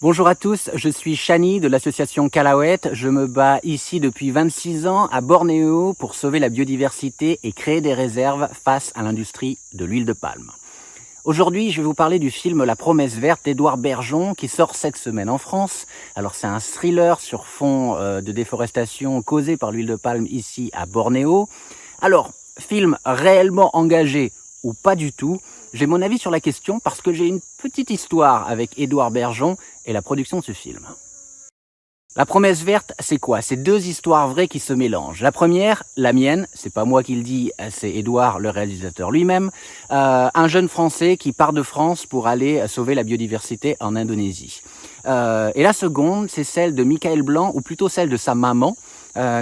Bonjour à tous, je suis Chani de l'association Kalawet. Je me bats ici depuis 26 ans à Bornéo pour sauver la biodiversité et créer des réserves face à l'industrie de l'huile de palme. Aujourd'hui, je vais vous parler du film La Promesse verte d'Édouard Bergeon qui sort cette semaine en France. Alors c'est un thriller sur fond de déforestation causée par l'huile de palme ici à Bornéo. Alors, film réellement engagé ou pas du tout, j'ai mon avis sur la question parce que j'ai une petite histoire avec Édouard Bergeon et la production de ce film. La Promesse verte, c'est quoi? C'est deux histoires vraies qui se mélangent. La première, la mienne, c'est pas moi qui le dis, c'est Édouard, le réalisateur lui-même, un jeune Français qui part de France pour aller sauver la biodiversité en Indonésie. Et la seconde, c'est celle de Michael Blanc, ou plutôt celle de sa maman,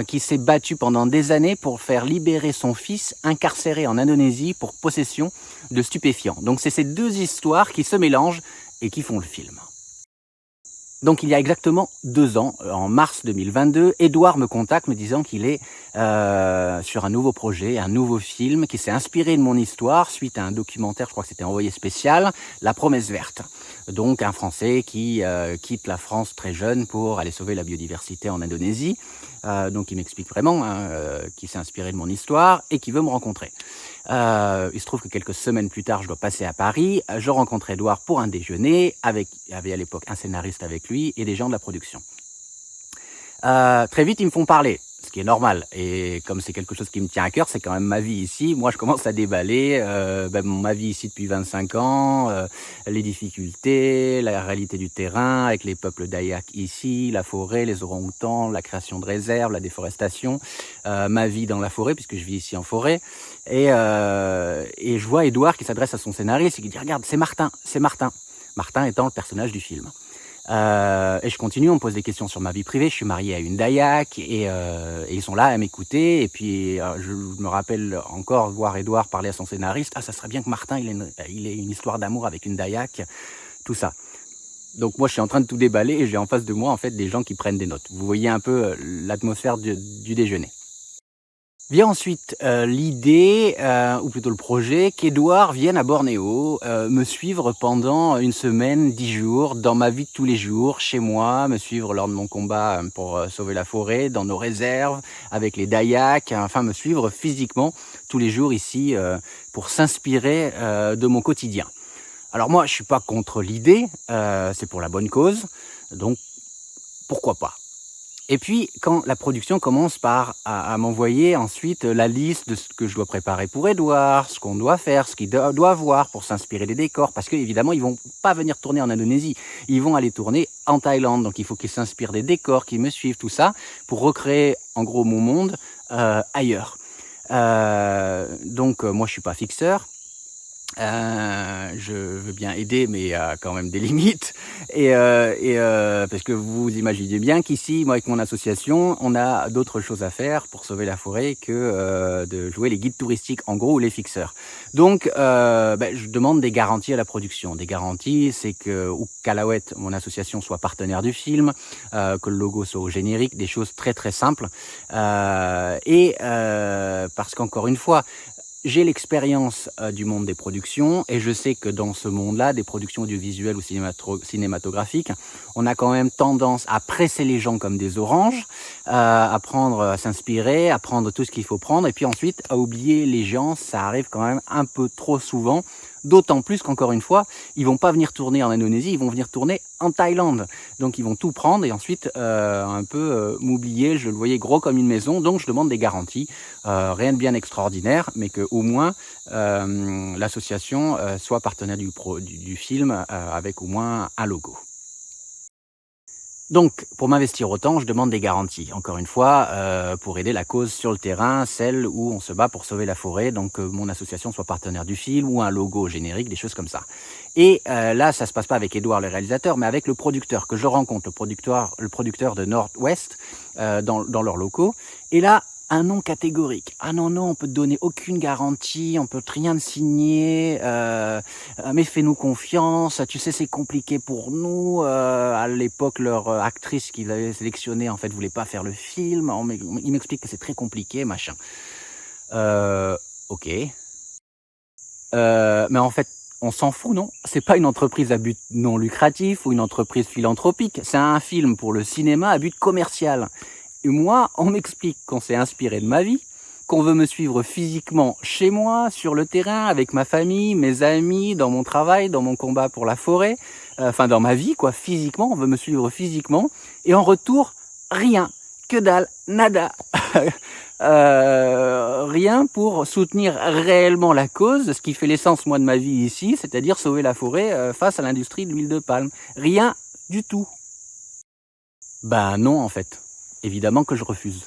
qui s'est battue pendant des années pour faire libérer son fils incarcéré en Indonésie pour possession de stupéfiants. Donc c'est ces deux histoires qui se mélangent et qui font le film. Donc il y a exactement 2 ans, en mars 2022, Édouard me contacte me disant qu'il est sur un nouveau projet, un nouveau film qui s'est inspiré de mon histoire suite à un documentaire, je crois que c'était Envoyé spécial, La Promesse verte. Donc un Français qui quitte la France très jeune pour aller sauver la biodiversité en Indonésie. Donc il m'explique vraiment qu'il s'est inspiré de mon histoire et qu'il veut me rencontrer. Il se trouve que quelques semaines plus tard, je dois passer à Paris. Je rencontre Édouard pour un déjeuner. Il y avait à l'époque un scénariste avec lui et des gens de la production. Très vite, ils me font parler, ce qui est normal. Et comme c'est quelque chose qui me tient à cœur, c'est quand même ma vie ici. Moi, je commence à déballer ma vie ici depuis 25 ans, les difficultés, la réalité du terrain avec les peuples Dayak ici, la forêt, les orang-outans, la création de réserves, la déforestation, ma vie dans la forêt, puisque je vis ici en forêt. Et je vois Édouard qui s'adresse à son scénariste et qui dit « Regarde, c'est Martin, c'est Martin ». Martin étant le personnage du film. Et je continue, on me pose des questions sur ma vie privée. Je suis marié à une Dayak et ils sont là à m'écouter. Et puis je me rappelle encore voir Édouard parler à son scénariste. Ah, ça serait bien que Martin il ait une histoire d'amour avec une Dayak, tout ça. Donc moi je suis en train de tout déballer et j'ai en face de moi en fait des gens qui prennent des notes. Vous voyez un peu l'atmosphère du déjeuner. Vient ensuite l'idée, ou plutôt le projet, qu'Édouard vienne à Bornéo, me suivre pendant une semaine, 10 jours, dans ma vie de tous les jours, chez moi, me suivre lors de mon combat pour sauver la forêt, dans nos réserves, avec les Dayaks, enfin me suivre physiquement tous les jours ici pour s'inspirer de mon quotidien. Alors moi, je suis pas contre l'idée, c'est pour la bonne cause, donc pourquoi pas? Et puis, quand la production commence par à m'envoyer ensuite la liste de ce que je dois préparer pour Édouard, ce qu'on doit faire, ce qu'il doit voir pour s'inspirer des décors, parce qu'évidemment, ils vont pas venir tourner en Indonésie, ils vont aller tourner en Thaïlande, donc il faut qu'ils s'inspirent des décors, qu'ils me suivent, tout ça, pour recréer en gros mon monde ailleurs. Donc moi, je suis pas fixeur. Je veux bien aider, mais il y a quand même des limites. Parce que vous imaginez bien qu'ici, moi, avec mon association, on a d'autres choses à faire pour sauver la forêt que de jouer les guides touristiques, en gros, ou les fixeurs. Donc, je demande des garanties à la production. Des garanties, c'est que Kalawet, mon association, soit partenaire du film, que le logo soit au générique, des choses très très simples. Parce qu'encore une fois, j'ai l'expérience du monde des productions et je sais que dans ce monde-là, des productions audiovisuelles ou cinématographiques, on a quand même tendance à presser les gens comme des oranges, à s'inspirer, à prendre tout ce qu'il faut prendre et puis ensuite à oublier les gens. Ça arrive quand même un peu trop souvent. D'autant plus qu'encore une fois, ils vont pas venir tourner en Indonésie, ils vont venir tourner en Thaïlande. Donc ils vont tout prendre et ensuite un peu m'oublier. Je le voyais gros comme une maison, donc je demande des garanties. Rien de bien extraordinaire, mais que au moins l'association soit partenaire du film avec au moins un logo. Donc, pour m'investir autant, je demande des garanties. Encore une fois, pour aider la cause sur le terrain, celle où on se bat pour sauver la forêt, donc que mon association soit partenaire du film ou un logo générique, des choses comme ça. Et là, ça se passe pas avec Édouard le réalisateur, mais avec le producteur que je rencontre, le producteur de Nord-Ouest, dans leurs locaux. Et là, un non catégorique. Ah non, on peut te donner aucune garantie, on peut rien te signer, mais fais-nous confiance, tu sais c'est compliqué pour nous. À l'époque, leur actrice qu'ils avaient sélectionnée, en fait, voulait pas faire le film. Il m'explique que c'est très compliqué, machin. Ok. Mais en fait, on s'en fout, non? C'est pas une entreprise à but non lucratif ou une entreprise philanthropique. C'est un film pour le cinéma à but commercial. Et moi, on m'explique qu'on s'est inspiré de ma vie, qu'on veut me suivre physiquement chez moi, sur le terrain, avec ma famille, mes amis, dans mon travail, dans mon combat pour la forêt, enfin dans ma vie, quoi, physiquement, on veut me suivre physiquement. Et en retour, rien, que dalle, nada. Rien pour soutenir réellement la cause, ce qui fait l'essence, moi, de ma vie ici, c'est-à-dire sauver la forêt face à l'industrie de l'huile de palme. Rien du tout. Ben non, en fait. Évidemment que je refuse.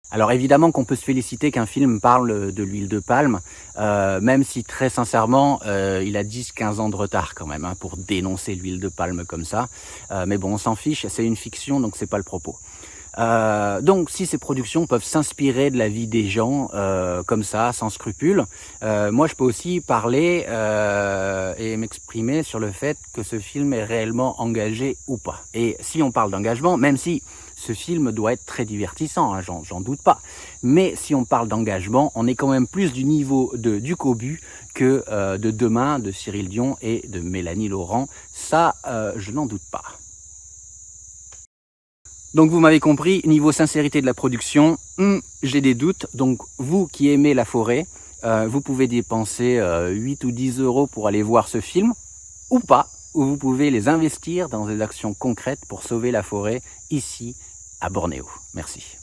Alors évidemment qu'on peut se féliciter qu'un film parle de l'huile de palme, même si très sincèrement, il a 10-15 ans de retard quand même, hein, pour dénoncer l'huile de palme comme ça. Mais bon, on s'en fiche, c'est une fiction, donc c'est pas le propos. Donc si ces productions peuvent s'inspirer de la vie des gens comme ça, sans scrupules, moi je peux aussi parler et m'exprimer sur le fait que ce film est réellement engagé ou pas. Et si on parle d'engagement, même si ce film doit être très divertissant, hein, j'en doute pas, mais si on parle d'engagement, on est quand même plus du niveau de Duc Obus que de Demain de Cyril Dion et de Mélanie Laurent, ça je n'en doute pas. Donc vous m'avez compris, niveau sincérité de la production, j'ai des doutes. Donc vous qui aimez la forêt, vous pouvez dépenser 8 ou 10 euros pour aller voir ce film, ou pas, ou vous pouvez les investir dans des actions concrètes pour sauver la forêt ici à Bornéo. Merci.